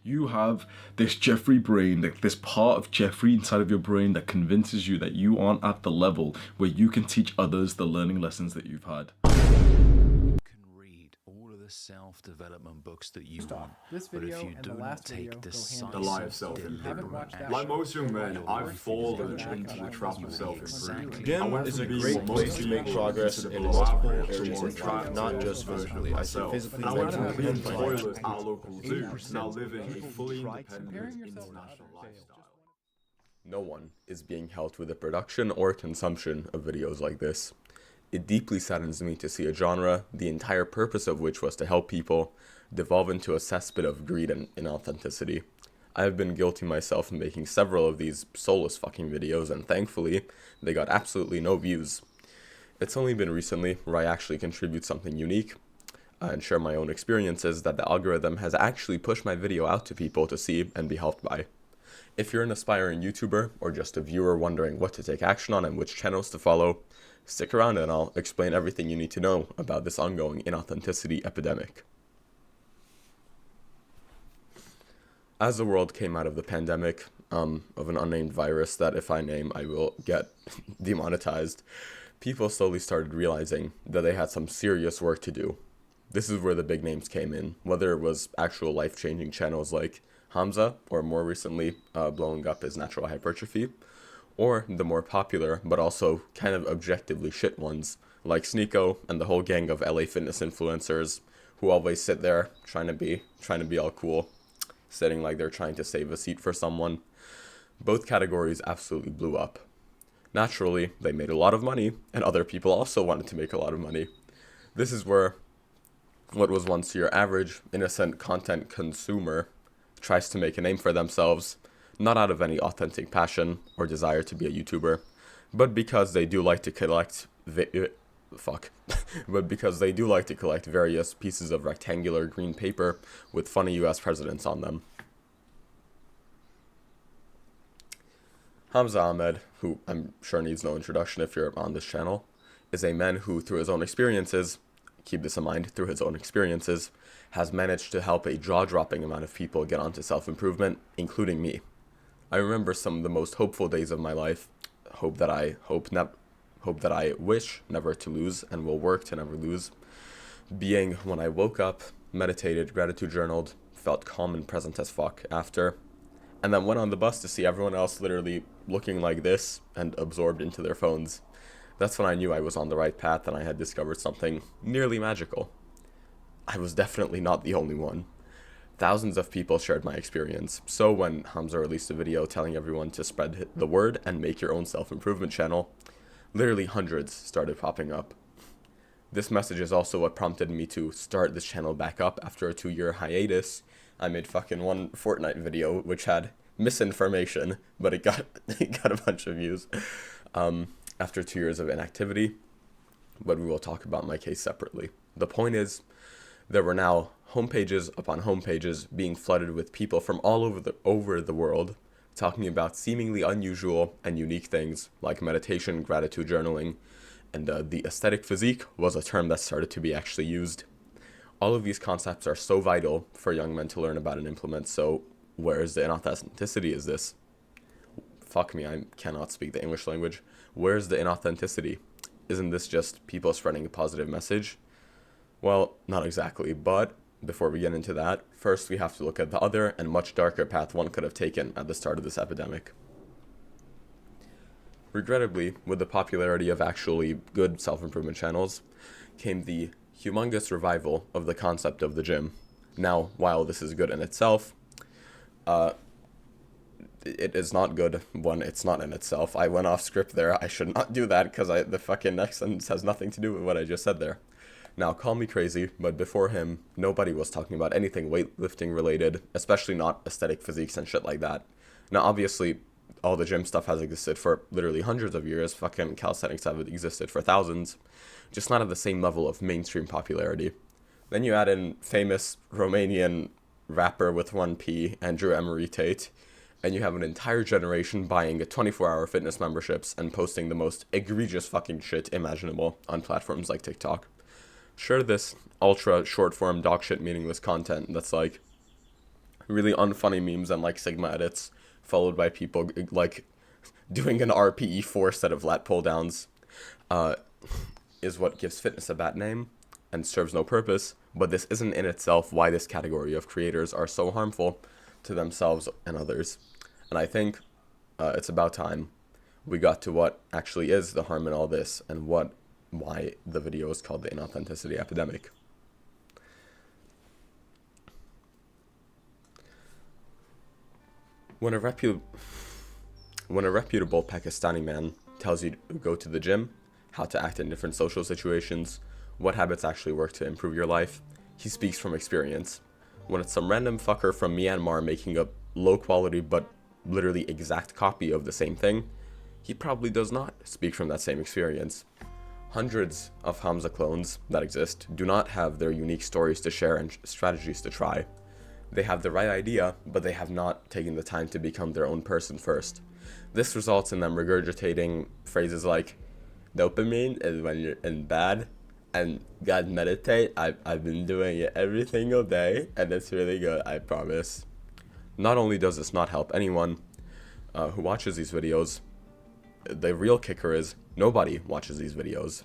You have this Jeffrey brain, like this part of Jeffrey inside of your brain that convinces you that you aren't at the level where you can teach others the learning lessons that you've had. Read all of the self-development books that you want, this but video if you and do the not last take video decisive, The lie of self-improvement. Like most young men, I've fallen into the trap of self-improvement. Gym is a great place to make progress in multiple areas of life, not just physically. I say physically, and I went to mentally, clean and toilet financially. at a local zoo, now living a fully independent international lifestyle. No one is being helped with the production or consumption of videos like this. It deeply saddens me to see a genre, the entire purpose of which was to help people, devolve into a cesspit of greed and inauthenticity. I have been guilty myself in making several of these soulless fucking videos, and thankfully, they got absolutely no views. It's only been recently where I actually contribute something unique and share my own experiences that the algorithm has actually pushed my video out to people to see and be helped by. If you're an aspiring YouTuber or just a viewer wondering what to take action on and which channels to follow, stick around and I'll explain everything you need to know about this ongoing inauthenticity epidemic. As the world came out of the pandemic of an unnamed virus that if I name I will get demonetized, people slowly started realizing that they had some serious work to do. This is where the big names came in, whether it was actual life-changing channels like Hamza, or more recently blowing up his natural hypertrophy, or the more popular but also kind of objectively shit ones like Sneeko and the whole gang of LA fitness influencers who always sit there trying to be all cool, sitting like they're trying to save a seat for someone. Both categories absolutely blew up. Naturally, they made a lot of money, and other people also wanted to make a lot of money. This is where what was once your average, innocent content consumer tries to make a name for themselves, not out of any authentic passion or desire to be a YouTuber, but because they do like to collect but because they do like to collect various pieces of rectangular green paper with funny US presidents on them. Hamza Ahmed, who I'm sure needs no introduction if you're on this channel, is a man who, through his own experiences, keep this in mind, through his own experiences, has managed to help a jaw-dropping amount of people get onto self-improvement, including me. I remember some of the most hopeful days of my life, hope that I wish never to lose and will work to never lose, being when I woke up, meditated, gratitude journaled, felt calm and present as fuck after, and then went on the bus to see everyone else literally looking like this and absorbed into their phones. That's when I knew I was on the right path and I had discovered something nearly magical. I was definitely not the only one. Thousands of people shared my experience, so when Hamza released a video telling everyone to spread the word and make your own self-improvement channel, literally hundreds started popping up. This message is also what prompted me to start this channel back up after a 2-year hiatus. I made fucking one Fortnite video which had misinformation, but it got a bunch of views after 2 years of inactivity, but we will talk about my case separately. The point is, there were now homepages upon homepages being flooded with people from all over the world talking about seemingly unusual and unique things like meditation, gratitude journaling, and the aesthetic physique was a term that started to be actually used. All of these concepts are so vital for young men to learn about and implement, so where is the inauthenticity is this? Fuck me, I cannot speak the English language. Where's the inauthenticity? Isn't this just people spreading a positive message? Well, not exactly, but before we get into that, first we have to look at the other and much darker path one could have taken at the start of this epidemic. Regrettably, with the popularity of actually good self-improvement channels, came the humongous revival of the concept of the gym. Now, while this is good in itself, it is not good when it's not in itself. I went off script there. I should not do that because the fucking next sentence has nothing to do with what I just said there. Now, call me crazy, but before him, nobody was talking about anything weightlifting related, especially not aesthetic physiques and shit like that. Now, obviously, all the gym stuff has existed for literally hundreds of years. Fucking calisthenics have existed for thousands, just not at the same level of mainstream popularity. Then you add in famous Romanian rapper with 1P, Andrew Emery Tate, and you have an entire generation buying 24-hour fitness memberships and posting the most egregious fucking shit imaginable on platforms like TikTok. Sure, this ultra short-form dog shit meaningless content that's like really unfunny memes and like Sigma edits, followed by people like doing an RPE4 set of lat pull downs, is what gives fitness a bad name and serves no purpose. But this isn't in itself why this category of creators are so harmful to themselves and others. And I think it's about time we got to what actually is the harm in all this, and why the video is called the Inauthenticity Epidemic. When a reputable Pakistani man tells you to go to the gym, how to act in different social situations, what habits actually work to improve your life, he speaks from experience. When it's some random fucker from Myanmar making a low quality but literally exact copy of the same thing, he probably does not speak from that same experience. Hundreds of Hamza clones that exist do not have their unique stories to share and strategies to try. They have the right idea, but they have not taken the time to become their own person first. This results in them regurgitating phrases like, dopamine is when you're in bad, and God, meditate, I've been doing it every single day, and it's really good, I promise. Not only does this not help anyone who watches these videos, the real kicker is nobody watches these videos.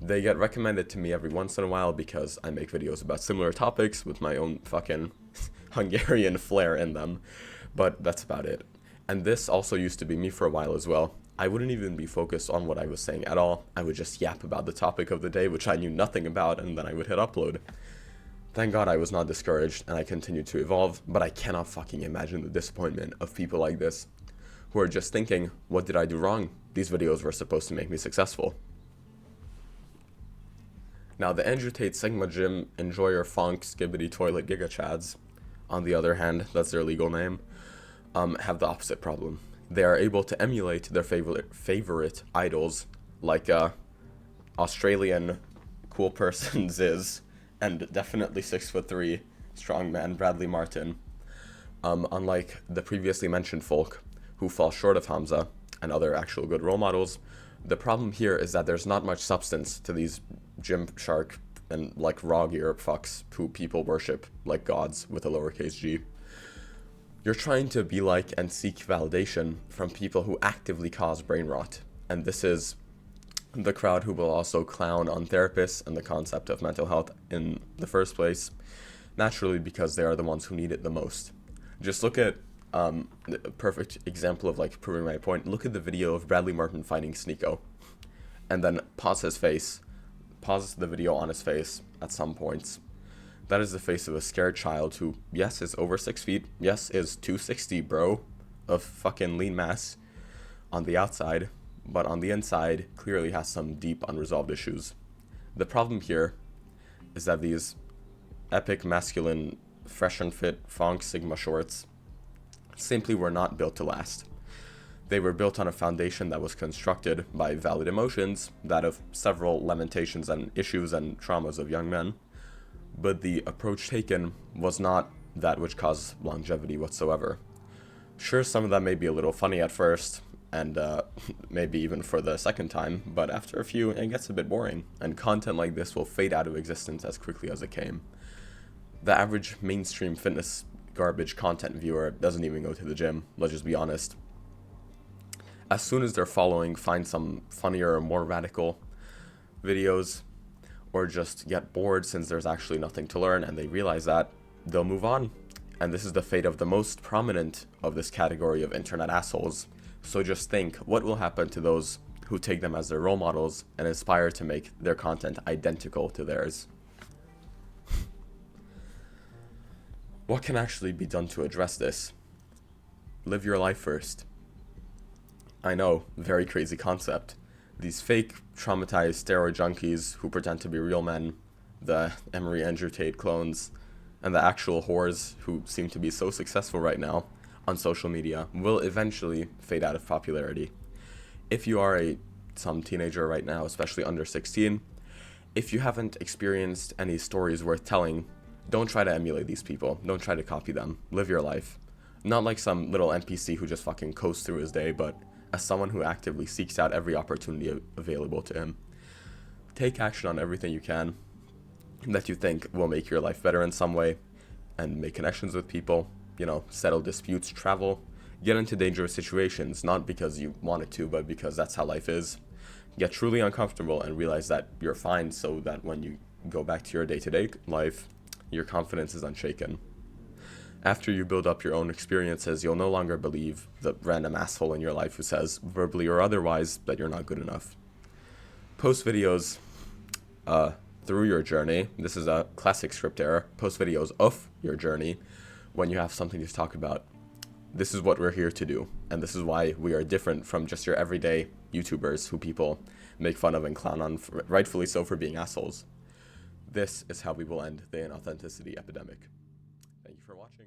They get recommended to me every once in a while because I make videos about similar topics with my own fucking Hungarian flair in them, but that's about it. And this also used to be me for a while as well. I wouldn't even be focused on what I was saying at all. I would just yap about the topic of the day, which I knew nothing about, and then I would hit upload. Thank God I was not discouraged, and I continued to evolve, but I cannot fucking imagine the disappointment of people like this, who are just thinking, what did I do wrong? These videos were supposed to make me successful. Now, the Andrew Tate Sigma Gym Enjoyer Funk Skibbity Toilet GigaChads, on the other hand, that's their legal name, have the opposite problem. They are able to emulate their favorite idols, like Australian cool persons is, and definitely 6'3" strong man Bradley Martin. Unlike the previously mentioned folk who fall short of Hamza and other actual good role models, the problem here is that there's not much substance to these Gymshark and like raw gear fucks who people worship like gods with a lowercase g. You're trying to be like and seek validation from people who actively cause brain rot, and this is the crowd who will also clown on therapists and the concept of mental health in the first place, naturally because they are the ones who need it the most. Just look at a perfect example of like proving my point. Look at the video of Bradley Martin fighting Sneeko, and then pause the video on his face at some points. That is the face of a scared child who, yes, is over 6 feet, yes, is 260, bro, of fucking lean mass on the outside, but on the inside clearly has some deep unresolved issues. The problem here is that these epic masculine fresh and fit Funk Sigma shorts simply were not built to last. They were built on a foundation that was constructed by valid emotions, that of several lamentations and issues and traumas of young men, but the approach taken was not that which caused longevity whatsoever. Sure, some of that may be a little funny at first, and maybe even for the second time, but after a few, it gets a bit boring, and content like this will fade out of existence as quickly as it came. The average mainstream fitness garbage content viewer doesn't even go to the gym, let's just be honest. As soon as their following find some funnier or more radical videos, or just get bored since there's actually nothing to learn and they realize that, they'll move on. And this is the fate of the most prominent of this category of internet assholes. So just think, what will happen to those who take them as their role models and aspire to make their content identical to theirs? What can actually be done to address this? Live your life first. I know, very crazy concept. These fake, traumatized steroid junkies who pretend to be real men, the Emery Andrew Tate clones, and the actual whores who seem to be so successful right now on social media will eventually fade out of popularity. If you are some teenager right now, especially under 16, if you haven't experienced any stories worth telling, don't try to emulate these people. Don't try to copy them. Live your life. Not like some little NPC who just fucking coasts through his day, but as someone who actively seeks out every opportunity available to him. Take action on everything you can that you think will make your life better in some way, and make connections with people, settle disputes, travel, get into dangerous situations, not because you wanted to, but because that's how life is. Get truly uncomfortable and realize that you're fine, so that when you go back to your day-to-day life, your confidence is unshaken. After you build up your own experiences, you'll no longer believe the random asshole in your life who says, verbally or otherwise, that you're not good enough. Post videos through your journey. This is a classic script error. Post videos of your journey when you have something to talk about. This is what we're here to do, and this is why we are different from just your everyday YouTubers who people make fun of and clown on, rightfully so, for being assholes. This is how we will end the inauthenticity epidemic. Thank you for watching.